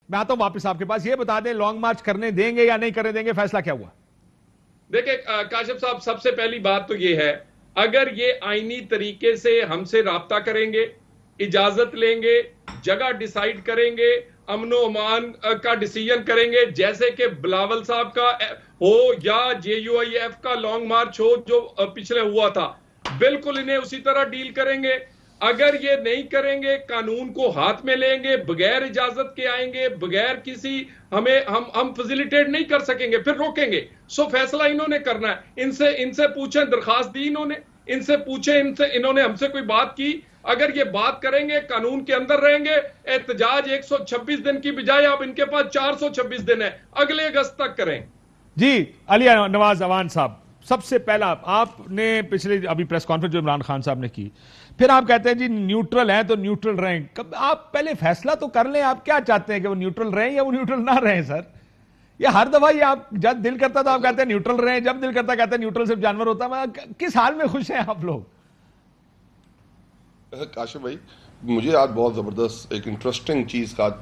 मैं आता हूं वापस आपके पास। ये बता दें, लॉन्ग मार्च करने देंगे या नहीं करने देंगे, फैसला क्या हुआ? देखिए काशिफ साहब, सबसे पहली बात तो ये है, अगर ये आईनी तरीके से हमसे राब्ता करेंगे, इजाजत लेंगे, जगह डिसाइड करेंगे, अमनो अमान का डिसीजन करेंगे, जैसे कि बिलावल साहब का हो या JUIF का लॉन्ग मार्च हो जो पिछले हुआ था, बिल्कुल इन्हें उसी तरह डील करेंगे। अगर ये नहीं करेंगे, कानून को हाथ में लेंगे, बगैर इजाजत के आएंगे, बगैर किसी हमें हम फैसिलिटेट नहीं कर सकेंगे, फिर रोकेंगे। सो फैसला इन्होंने करना है। इनसे इनसे पूछें, दरखास्त दी इन्होंने, इनसे पूछें, इनसे इन्होंने हमसे कोई बात की? अगर ये बात करेंगे, कानून के अंदर रहेंगे, एहतजाज 126 दिन की बजाय अब इनके पास 426 दिन है, अगले अगस्त तक करें। जी, अली नवाज अवान साहब, सबसे पहला आपने पिछले अभी प्रेस कॉन्फ्रेंस जो इमरान खान साहब ने की, फिर आप कहते हैं जी न्यूट्रल हैं तो न्यूट्रल रहें। कब आप पहले फैसला तो कर लें, आप क्या चाहते हैं कि वो न्यूट्रल रहें या वो न्यूट्रल ना रहें? सर, ये हर दफा ये आप जब दिल करता तो आप कहते हैं न्यूट्रल रहें, जब दिल करता कहते हैं न्यूट्रल सिर्फ जानवर होता है। किस हाल में खुश हैं आप लोग? काशिफ भाई, मुझे आज बहुत ज़बरदस्त एक इंटरेस्टिंग चीज़ का आज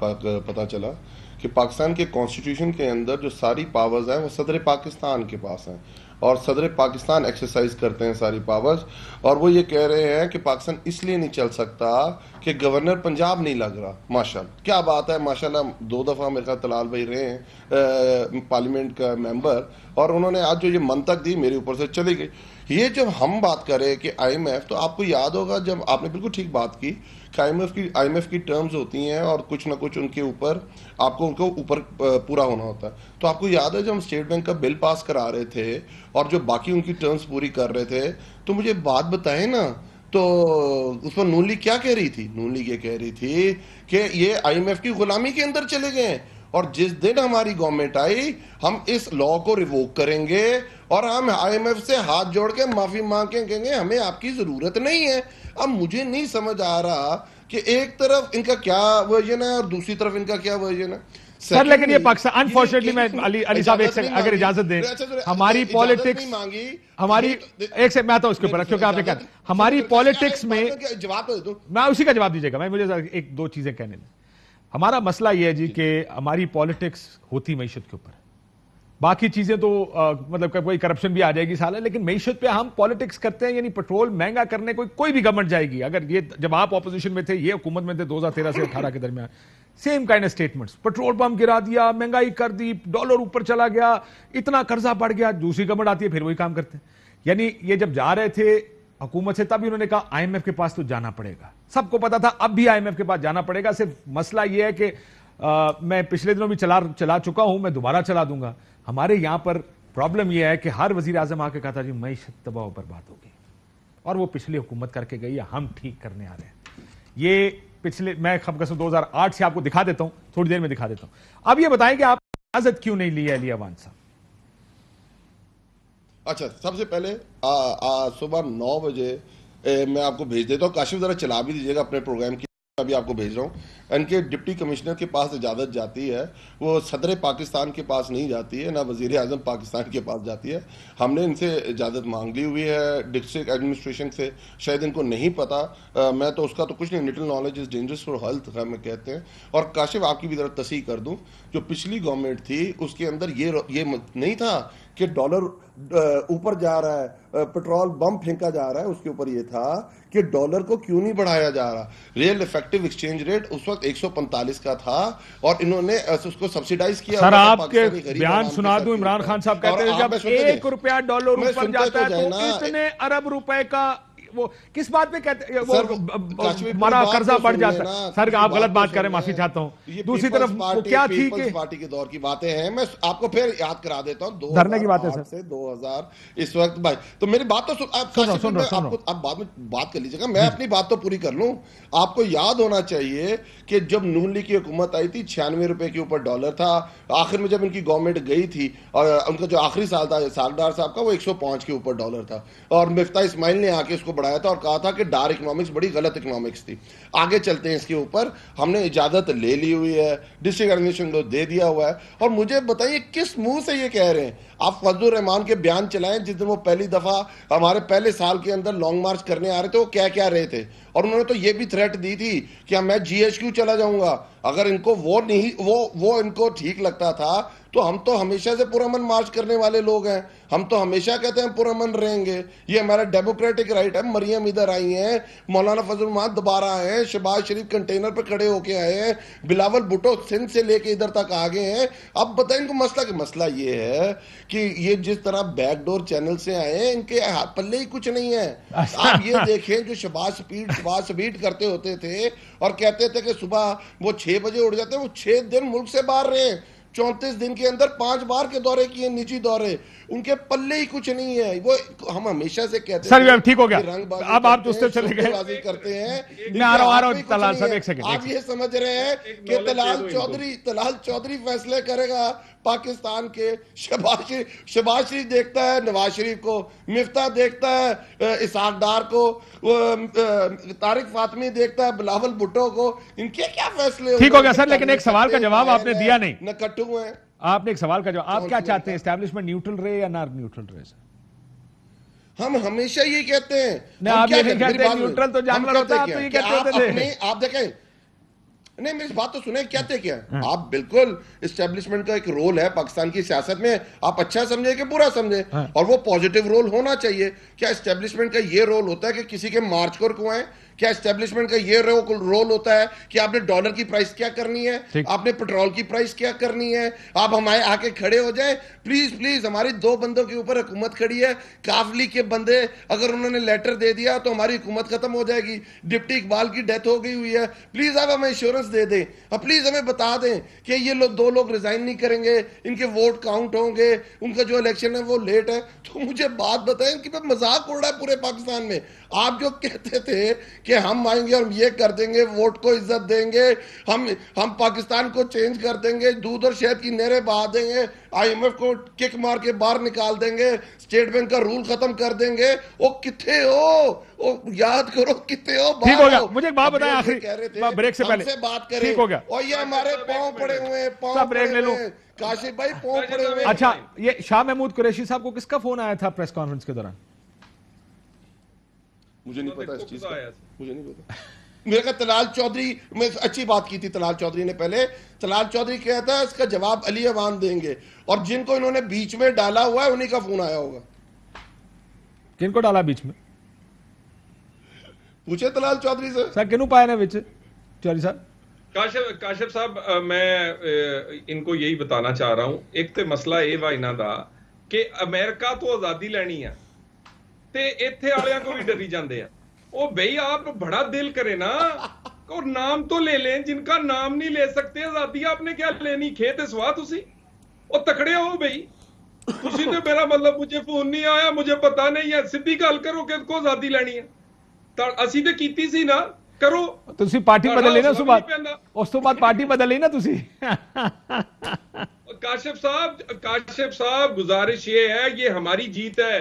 पता चला कि पाकिस्तान के कॉन्स्टिट्यूशन के अंदर जो सारी पावर्स हैं वो सदर पाकिस्तान के पास हैं, और सदर पाकिस्तान एक्सरसाइज करते हैं सारी पावर्स। और वो ये कह रहे हैं कि पाकिस्तान इसलिए नहीं चल सकता कि गवर्नर पंजाब नहीं लग रहा। माशाल्लाह, क्या बात है, माशाल्लाह। 2 दफ़ा मेरे साथ तलाल भाई रहे हैं पार्लियामेंट का मेंबर, और उन्होंने आज जो ये मंतक दी मेरे ऊपर से चली गई। ये जब हम बात करें कि IMF, तो आपको याद होगा जब आपने बिल्कुल ठीक बात की कि IMF की टर्म्स होती हैं और कुछ ना कुछ उनके ऊपर आपको उनको ऊपर पूरा होना होता है। तो आपको याद है जब हम स्टेट बैंक का बिल पास करा रहे थे और जो बाकी उनकी टर्म्स पूरी कर रहे थे, तो मुझे बात बताएं ना, तो उस पर नून लीग क्या कह रही थी? नून लीग ये कह रही थी कि ये IMF की गुलामी के अंदर चले गए, और जिस दिन हमारी गवर्नमेंट आई हम इस लॉ को रिवोक करेंगे और हम IMF से हाथ जोड़ के माफी मांग के कहेंगे हमें आपकी जरूरत नहीं है। अब मुझे नहीं समझ आ रहा कि एक तरफ इनका क्या वर्जन है और दूसरी तरफ इनका क्या वर्जन है। सर लेकिन ये पाकिस्तान, अनफॉर्चुनेटली, मैं अली साहब एक सेकंड अगर इजाजत दें, हमारी पॉलिटिक्स, हमारी एक से मैं आता हूं इसके ऊपर, क्योंकि आपने कहा हमारी पॉलिटिक्स में जवाब तो दे दो, मैं उसी का जवाब दीजिएगा। मैं मुझे एक दो चीजें कहने दें। हमारा मसला यह है जी कि हमारी पॉलिटिक्स होती मईशत के ऊपर, बाकी चीजें तो मतलब कोई करप्शन भी आ जाएगी साला, लेकिन मईशत पे हम पॉलिटिक्स करते हैं। यानी पेट्रोल महंगा करने कोई भी गवर्नमेंट जाएगी, अगर ये जब आप ऑपोजिशन में थे, ये हुकूमत में थे 2013 से 18 के दरमियान, same kind of statements, petrol pump गिरा दिया, महंगाई कर दी, डॉलर ऊपर चला गया, इतना कर्जा बढ़ गया। दूसरी गवर्नमेंट आती है फिर वही काम करते हैं। यानी ये जब जा रहे थे हुकूमत से, तभी उन्होंने कहा IMF के पास तो जाना पड़ेगा। सबको पता था अब भी IMF के पास जाना पड़ेगा। सिर्फ मसला यह है कि मैं पिछले दिनों भी चला चुका हूं, मैं दोबारा चला दूंगा। हमारे यहां पर प्रॉब्लम यह है कि हर वजीर आजम आके कहा था जी मईशत तबाह बर्बाद होगी, और वो पिछली हुकूमत करके गई है, हम ठीक करने आ रहे हैं। ये पिछले, मैं खबकसम 2008 से आपको दिखा देता हूं, थोड़ी देर में दिखा देता हूं। अब ये बताएं कि आप इजाजत क्यों नहीं ली है अली अवान साहब? अच्छा, सबसे पहले सुबह 9 बजे मैं आपको भेज देता हूँ। काशिफ जरा चला भी दीजिएगा अपने प्रोग्राम की, अभी आपको भेज रहा हूँ। इनके डिप्टी कमिश्नर के पास इजाज़त जाती है, वो सदर पाकिस्तान के पास नहीं जाती है, ना वजीर आजम पाकिस्तान के पास जाती है। हमने इनसे इजाज़त मांग ली हुई है डिस्ट्रिक्ट एडमिनिस्ट्रेशन से, शायद इनको नहीं पता। मैं तो उसका तो कुछ नहीं, little knowledge is dangerous for health में कहते हैं। और काशिफ आपकी भी जरा तस्हीह कर दूं, जो पिछली गवर्नमेंट थी उसके अंदर ये नहीं था कि डॉलर ऊपर जा रहा है, पेट्रोल बम फेंका जा रहा है, उसके ऊपर ये था कि डॉलर को क्यों नहीं बढ़ाया जा रहा। रियल इफेक्टिव एक्सचेंज रेट उस वक्त 145 का था और इन्होंने उसको सब्सिडाइज किया। सर आपके बयान सुना दूं, इमरान खान साहब कहते हैं जब 1 रुपया डॉलर ऊपर जाता है तो इतने अरब रुपए का, वो किस बात पे कहते हैं, वो हमारा कर्जा बढ़ जाता है। सर आप गलत बात कर रहे हैं, माफी चाहता हूं। दूसरी तरफ वो क्या थी कि पार्टी के दौर की बातें हैं, मैं आपको फिर याद करा देता हूं, धरने की बात है सर, से 2000 इस वक्त। भाई तो मेरी बात तो आप बाद में बात कर लीजिएगा, मैं अपनी बात तो पूरी कर लूं। आपको याद होना चाहिए कि जब नून लीग की हुकूमत आई थी 96 रुपए के ऊपर डॉलर था। आखिर में जब इनकी गवर्नमेंट गई थी और उनका जो आखिरी साल था सालदार साहब का, वो 105 के ऊपर डॉलर था, और मिफ्ता इस्माइल ने आके उसको बढ़ाया था और कहा था कि डार्क इकोनॉमिक्स बड़ी गलत इकोनॉमिक्स थी। आगे चलते हैं, इसके ऊपर हमने इजाजत ले ली हुई है, डिस्ट्रिक्ट एडमिनिस्ट्रेशन को दे दिया हुआ है। और मुझे बताइए किस मुंह से ये कह रहे हैं? आप फजलुर रहमान के बयान चलाएं, जिस दिन वो पहली दफा हमारे पहले साल के अंदर लॉन्ग मार्च करने आ रहे थे, वो क्या क्या रहे थे। और उन्होंने तो ये भी थ्रेट दी थी कि मैं GHQ चला जाऊंगा अगर इनको वो नहीं वो इनको ठीक लगता था तो हम तो हमेशा से पुरअमन मार्च करने वाले लोग हैं, हम तो हमेशा कहते हैं पुरअमन रहेंगे, ये हमारा डेमोक्रेटिक राइट है। मरियम इधर आई हैं, मौलाना फजल रहमान दोबारा आए हैं, शहबाज शरीफ कंटेनर पे खड़े होके आए हैं, बिलावल भुट्टो सिंध से लेके इधर तक आ गए हैं। अब बताएं इनको मसला, कि मसला ये है कि ये जिस तरह बैकडोर चैनल से आए हैं, इनके पल्ले ही कुछ नहीं है। आप ये देखें, जो शहबाज स्पीड करते होते थे और कहते थे कि सुबह वो 6 बजे उठ जाते हैं, वो 6 दिन मुल्क से बाहर रहे, 34 दिन के अंदर 5 बार के दौरे किए, निजी दौरे, उनके पल्ले ही कुछ नहीं है। वो हम हमेशा से कहते हैं सर, ठीक हो गया, अब आप उससे चले गए, करते हैं। मैं आ रहा हूं तलाल साहब, एक सेकंड। आप ये समझ रहे हैं कि तलाल चौधरी फैसले करेगा पाकिस्तान के? शहबाज शरीफ देखता है नवाज शरीफ को, मिफ्ता देखता है इसहाक डार को, तारिक फातमी देखता है बिलावल भुट्टो को। इनके क्या फैसले? ठीक हो गया सर, लेकिन एक सवाल का जवाब आपने दिया नहीं। न कट्टू है आपने एक सवाल का जवाब, आप क्या चाहते हैं, एस्टैब्लिशमेंट न्यूट्रल रहे या नॉन न्यूट्रल रहे? हम हमेशा ये कहते हैं। आप ये नहीं कहते न्यूट्रल तो जानवर होता है, आप तो ये कहते थे। आप देखें, नहीं मेरी बात तो सुने, कहते क्या आप? बिल्कुल एस्टेब्लिशमेंट का एक रोल है पाकिस्तान की सियासत में, आप अच्छा समझे कि बुरा समझे, और वो पॉजिटिव रोल होना चाहिए। क्या एस्टेब्लिशमेंट का ये रोल होता है कि किसी के मार्च को रुकवाएं? क्या एस्टेब्लिशमेंट का ये रोल होता है कि आपने डॉलर की प्राइस क्या करनी है, आपने पेट्रोल की प्राइस क्या करनी है? आप हमारे आके खड़े हो जाए, प्लीज प्लीज। हमारी 2 बंदों के ऊपर हुकूमत खड़ी है, काफली के बंदे अगर उन्होंने लेटर दे दिया तो हमारी हुकूमत खत्म हो जाएगी। डिप्टी इकबाल की डेथ हो गई हुई है, प्लीज आप हमें इंश्योरेंस दे दें, अब प्लीज हमें बता दें कि ये लोग 2 लोग रिजाइन नहीं करेंगे, इनके वोट काउंट होंगे, उनका जो इलेक्शन है वो लेट है। तो मुझे बात बताएं कि मजाक उड़ रहा है पूरे पाकिस्तान में। आप जो कहते थे कि हम आएंगे और ये कर देंगे, वोट को इज्जत देंगे, हम पाकिस्तान को चेंज कर देंगे, दूध और शहद की नहरें बहा देंगे, IMF को किक मार के बाहर निकाल देंगे, स्टेट बैंक का रूल खत्म कर देंगे, वो किथे हो? ओ याद करो किथे हो? ठीक हो गया, मुझे एक बात बताएं आखिरी, ब्रेक से पहले बात करें। ठीक हो गया, और ये हमारे पांव पड़े हुए हैं, पांव ब्रेक ले लो काशिफ भाई, पांव पड़े हुए। अच्छा, ये शाह महमूद कुरैशी साहब को किसका फोन आया था प्रेस कॉन्फ्रेंस के दौरान? मुझे नहीं पता इस चीज का, मुझे नहीं पता। मेरे का तलाल चौधरी में अच्छी बात की थी तलाल चौधरी ने पहले। तलाल चौधरी कहता है इसका जवाब अली अवान देंगे, और जिनको इन्होंने बीच में डाला हुआ है उन्हीं का फोन आया होगा। किनको डाला बीच में? पूछे तलाल चौधरी से। सर किन्हों पाया ना बिच चौधरी साहब? काशिफ साहब, मैं इनको यही बताना चाह रहा हूं, एक तो मसला ये वा इन्हां दा कि अमेरिका तो आजादी लैनी है ते इत्थे वालियां को भी डरी जाते हैं। ओ भाई आप बड़ा दिल करे ना, और नाम तो ले लें, जिनका नाम नहीं ले सकते आजादी आपने क्या लेनी? खेत सवा तुसी ओ तकड़े हो भाई, तुसी तो मेरा मतलब मुझे फोन नहीं आया, मुझे पता नहीं है, सीधी गल करो कि को आजादी लेनी है ਤਾਂ ਅਸੀਂ ਤੇ ਕੀਤੀ ਸੀ ਨਾ, करो। ਤੁਸੀਂ पार्टी बदल ली ना उस तो बाद पार्टी बदल ली ना तुसी। काशिफ साहब गुजारिश ये है, ये हमारी जीत है,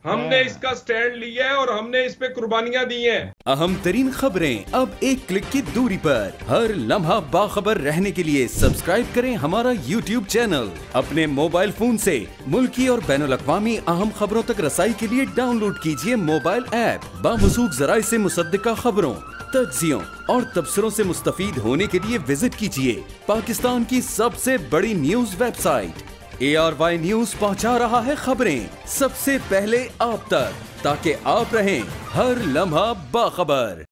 हमने इसका स्टैंड लिया है और हमने इस पे कुर्बानियां दी हैं। अहम तरीन खबरें अब एक क्लिक की दूरी पर। हर लम्हा बाखबर रहने के लिए सब्सक्राइब करें हमारा YouTube चैनल। अपने मोबाइल फोन से मुल्की और बैनुल-अक़वामी अहम खबरों तक रसाई के लिए डाउनलोड कीजिए मोबाइल ऐप। बामसूख जराए से मुसद्दिका खबरों, तज्जियों और तबसरों से मुस्तफीद होने के लिए विजिट कीजिए पाकिस्तान की सबसे बड़ी न्यूज वेबसाइट। ARY न्यूज पहुंचा रहा है खबरें सबसे पहले आप तक, ताकि आप रहें हर लम्हा बाखबर।